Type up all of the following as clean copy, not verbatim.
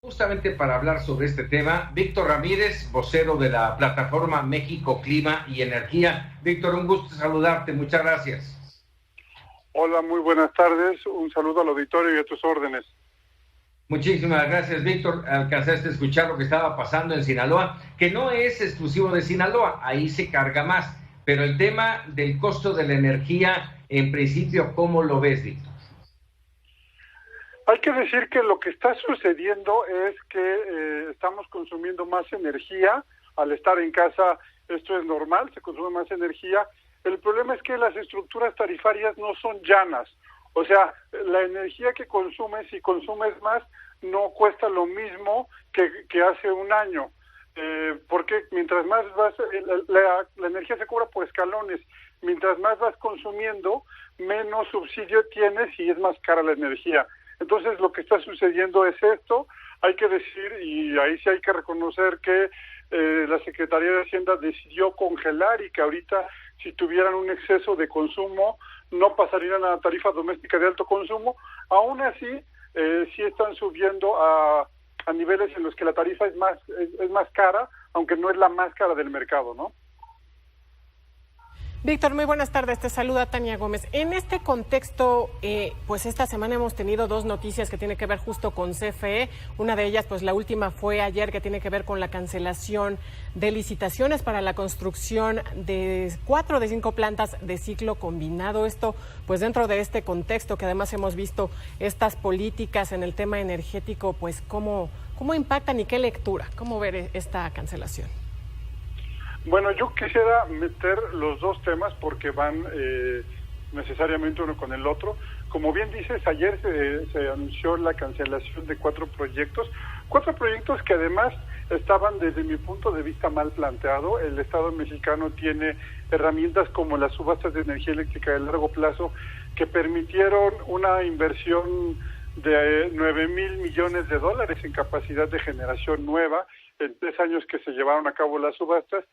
Justamente para hablar sobre este tema, Víctor Ramírez, vocero de la plataforma México Clima y Energía. Víctor, un gusto saludarte, muchas gracias. Hola, muy buenas tardes, un saludo al auditorio y a tus órdenes. Muchísimas gracias, Víctor. Alcanzaste a escuchar lo que estaba pasando en Sinaloa, que no es exclusivo de Sinaloa, ahí se carga más, pero el tema del costo de la energía, en principio, ¿cómo lo ves, Víctor? Hay que decir que lo que está sucediendo es que estamos consumiendo más energía. Al estar en casa, esto es normal, se consume más energía. El problema es que las estructuras tarifarias no son llanas. O sea, la energía que consumes, si consumes más, no cuesta lo mismo que hace un año. Porque mientras más vas, la energía se cobra por escalones. Mientras más vas consumiendo, menos subsidio tienes y es más cara la energía. Entonces, lo que está sucediendo es esto. Hay que decir, y ahí sí hay que reconocer que la Secretaría de Hacienda decidió congelar y que ahorita, si tuvieran un exceso de consumo, no pasarían a la tarifa doméstica de alto consumo. Aún así, sí están subiendo a niveles en los que la tarifa es más cara, aunque no es la más cara del mercado, ¿no? Víctor, muy buenas tardes, te saluda Tania Gómez. En este contexto, pues esta semana hemos tenido dos noticias que tienen que ver justo con CFE. Una de ellas, pues la última fue ayer, que tiene que ver con la cancelación de licitaciones para la construcción de 4 de 5 plantas de ciclo combinado. Esto, pues dentro de este contexto que además hemos visto estas políticas en el tema energético, pues cómo impactan y qué lectura, cómo ver esta cancelación. Bueno, yo quisiera meter los dos temas porque van necesariamente uno con el otro. Como bien dices, ayer se anunció la cancelación de 4 proyectos que además estaban desde mi punto de vista mal planteado. El Estado mexicano tiene herramientas como las subastas de energía eléctrica de largo plazo que permitieron una inversión de 9,000 millones de dólares en capacidad de generación nueva en 3 años que se llevaron a cabo las subastas.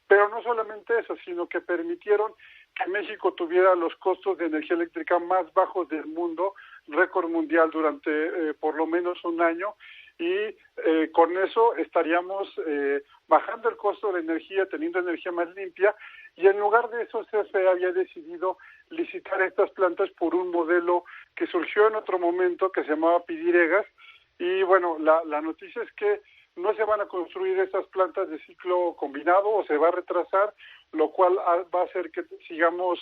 Pero no solamente eso, sino que permitieron que México tuviera los costos de energía eléctrica más bajos del mundo, récord mundial durante por lo menos un año, y con eso estaríamos bajando el costo de la energía, teniendo energía más limpia, y en lugar de eso CFE había decidido licitar estas plantas por un modelo que surgió en otro momento que se llamaba Pidiregas, y bueno, la noticia es que no se van a construir esas plantas de ciclo combinado o se va a retrasar, lo cual va a hacer que sigamos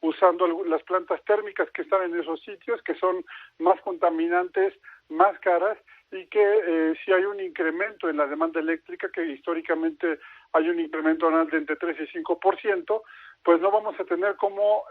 usando las plantas térmicas que están en esos sitios, que son más contaminantes, más caras, y que si hay un incremento en la demanda eléctrica, que históricamente hay un incremento anual de entre 3 y 5%, pues no vamos a tener cómo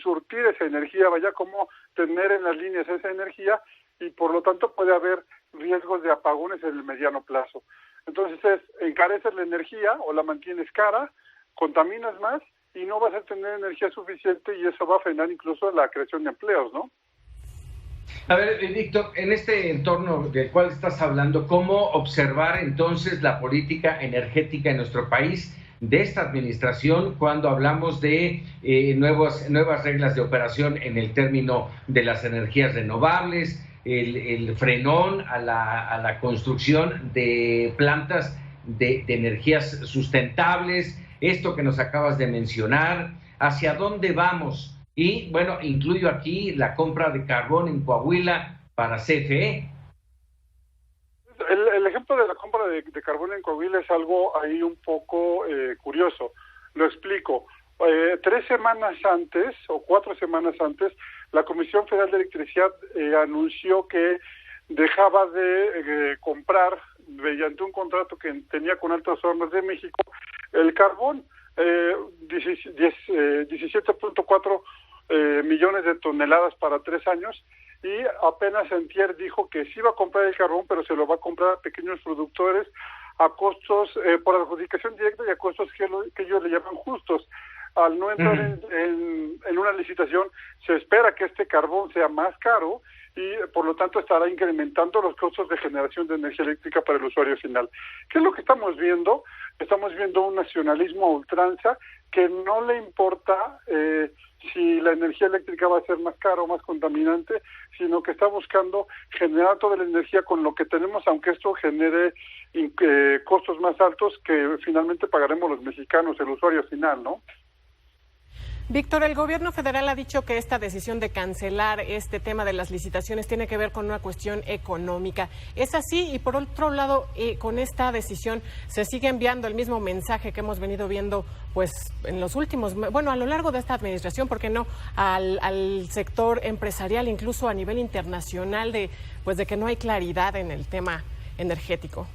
surtir esa energía, cómo tener en las líneas esa energía, y por lo tanto puede haber riesgos de apagones en el mediano plazo. Entonces encareces la energía o la mantienes cara, contaminas más y no vas a tener energía suficiente y eso va a frenar incluso la creación de empleos, ¿no? A ver, Víctor, en este entorno del cual estás hablando, ¿cómo observar entonces la política energética en nuestro país de esta administración cuando hablamos de nuevas reglas de operación en el término de las energías renovables, el frenón a la construcción de plantas de energías sustentables, esto que nos acabas de mencionar, hacia dónde vamos? Y bueno, incluyo aquí la compra de carbón en Coahuila para CFE. El ejemplo de la compra de carbón en Coahuila es algo ahí un poco curioso. Lo explico. 3 semanas antes o 4 semanas antes, la Comisión Federal de Electricidad anunció que dejaba de comprar, mediante un contrato que tenía con Altos Hornos de México, el carbón, 17.4 millones de toneladas para 3 años, y apenas antier dijo que sí iba a comprar el carbón, pero se lo va a comprar a pequeños productores a costos, por adjudicación directa y a costos que ellos le llaman justos. Al no entrar en una licitación, se espera que este carbón sea más caro y por lo tanto estará incrementando los costos de generación de energía eléctrica para el usuario final. ¿Qué es lo que estamos viendo? Estamos viendo un nacionalismo a ultranza que no le importa si la energía eléctrica va a ser más cara o más contaminante, sino que está buscando generar toda la energía con lo que tenemos, aunque esto genere costos más altos que finalmente pagaremos los mexicanos, el usuario final, ¿no? Víctor, el gobierno federal ha dicho que esta decisión de cancelar este tema de las licitaciones tiene que ver con una cuestión económica. ¿Es así? Y por otro lado, con esta decisión se sigue enviando el mismo mensaje que hemos venido viendo pues en los últimos, bueno, a lo largo de esta administración, ¿por qué no? Al sector empresarial, incluso a nivel internacional, de que no hay claridad en el tema energético.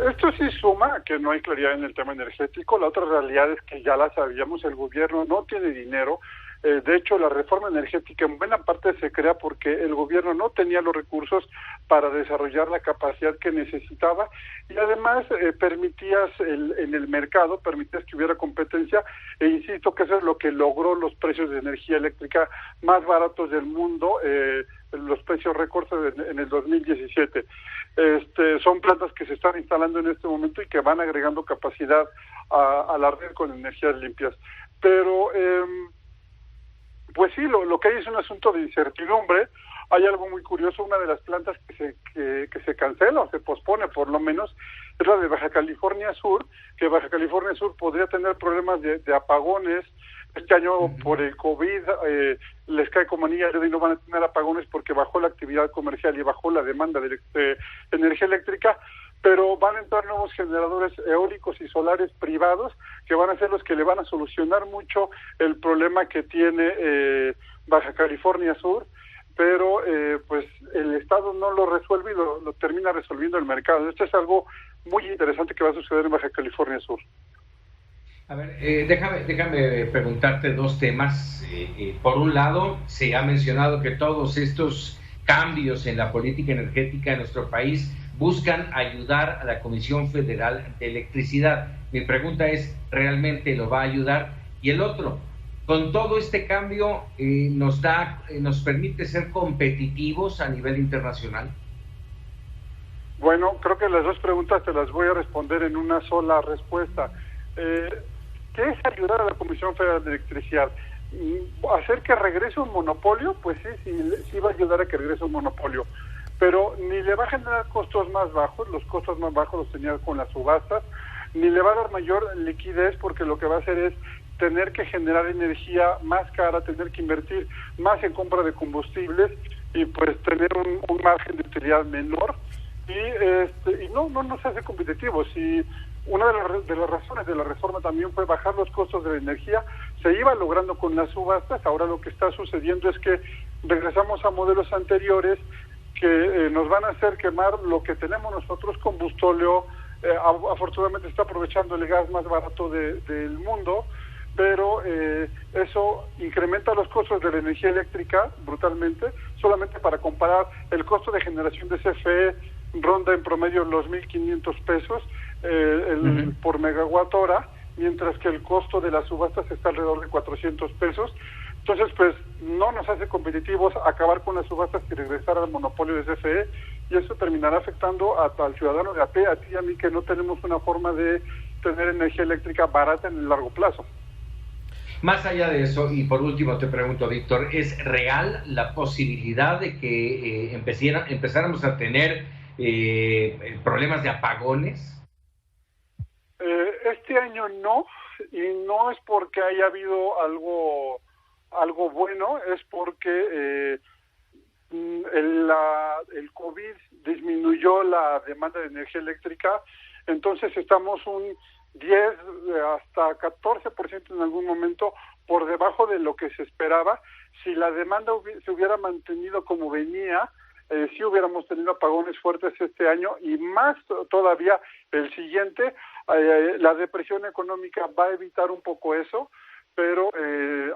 Esto sí suma a que no hay claridad en el tema energético. La otra realidad es que ya la sabíamos, el gobierno no tiene dinero. De hecho, la reforma energética en buena parte se crea porque el gobierno no tenía los recursos para desarrollar la capacidad que necesitaba y además permitías en el mercado, permitías que hubiera competencia e insisto que eso es lo que logró los precios de energía eléctrica más baratos del mundo, los precios récords en el 2017. Son plantas que se están instalando en este momento y que van agregando capacidad a la red con energías limpias. Pero pues sí, lo que hay es un asunto de incertidumbre. Hay algo muy curioso, una de las plantas que se cancela o se pospone por lo menos es la de Baja California Sur, que Baja California Sur podría tener problemas de apagones. Este año por el COVID les cae como anillo al dedo y no van a tener apagones porque bajó la actividad comercial y bajó la demanda de energía eléctrica, pero van a entrar nuevos generadores eólicos y solares privados que van a ser los que le van a solucionar mucho el problema que tiene Baja California Sur, pero pues el Estado no lo resuelve y lo termina resolviendo el mercado. Esto es algo muy interesante que va a suceder en Baja California Sur. A ver, déjame preguntarte dos temas. Por un lado, se ha mencionado que todos estos cambios en la política energética de nuestro país buscan ayudar a la Comisión Federal de Electricidad. Mi pregunta es, ¿realmente lo va a ayudar? Y el otro, con todo este cambio, ¿nos permite ser competitivos a nivel internacional? Bueno, creo que las dos preguntas te las voy a responder en una sola respuesta. ¿Qué es ayudar a la Comisión Federal de Electricidad? ¿Hacer que regrese un monopolio? Pues sí va a ayudar a que regrese un monopolio, pero ni le va a generar costos más bajos, los costos más bajos los tenía con las subastas, ni le va a dar mayor liquidez porque lo que va a hacer es tener que generar energía más cara, tener que invertir más en compra de combustibles y pues tener un margen de utilidad menor y no nos hace competitivos. Y una de las razones de la reforma también fue bajar los costos de la energía. Se iba logrando con las subastas, ahora lo que está sucediendo es que regresamos a modelos anteriores que nos van a hacer quemar lo que tenemos nosotros, combustóleo. Afortunadamente está aprovechando el gas más barato del mundo, pero eso incrementa los costos de la energía eléctrica brutalmente. Solamente para comparar, el costo de generación de CFE ronda en promedio los 1,500 pesos por megawatt hora, mientras que el costo de las subastas está alrededor de 400 pesos. Entonces, pues, no nos hace competitivos acabar con las subastas y regresar al monopolio de CFE, y eso terminará afectando al ciudadano de a pie, a ti y a mí, que no tenemos una forma de tener energía eléctrica barata en el largo plazo. Más allá de eso, y por último te pregunto, Víctor, ¿es real la posibilidad de que empezáramos a tener problemas de apagones? Este año no, y no es porque haya habido algo bueno, es porque el COVID disminuyó la demanda de energía eléctrica, entonces estamos un 10 hasta 14% en algún momento por debajo de lo que se esperaba. Si la demanda se hubiera mantenido como venía, sí hubiéramos tenido apagones fuertes este año y más todavía el siguiente. La depresión económica va a evitar un poco eso, pero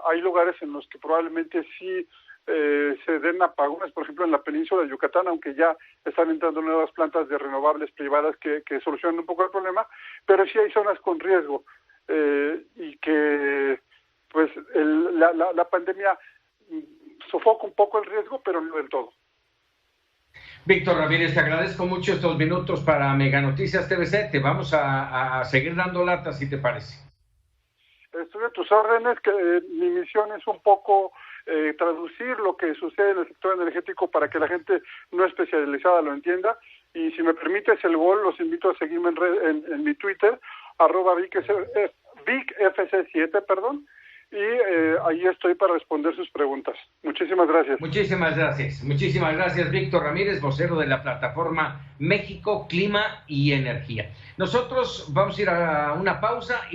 hay lugares en los que probablemente sí se den apagones, por ejemplo en la península de Yucatán, aunque ya están entrando nuevas plantas de renovables privadas que solucionan un poco el problema, pero sí hay zonas con riesgo y que pues la pandemia sofoca un poco el riesgo, pero no del todo. Víctor Ramírez, te agradezco mucho estos minutos para Mega Noticias TVC. Te vamos a seguir dando lata, si te parece. Estoy a tus órdenes, que mi misión es un poco traducir lo que sucede en el sector energético para que la gente no especializada lo entienda. Y si me permites el gol, los invito a seguirme en mi Twitter, @VicFC7, perdón, y ahí estoy para responder sus preguntas. Muchísimas gracias. Muchísimas gracias, Víctor Ramírez, vocero de la plataforma México, Clima y Energía. Nosotros vamos a ir a una pausa y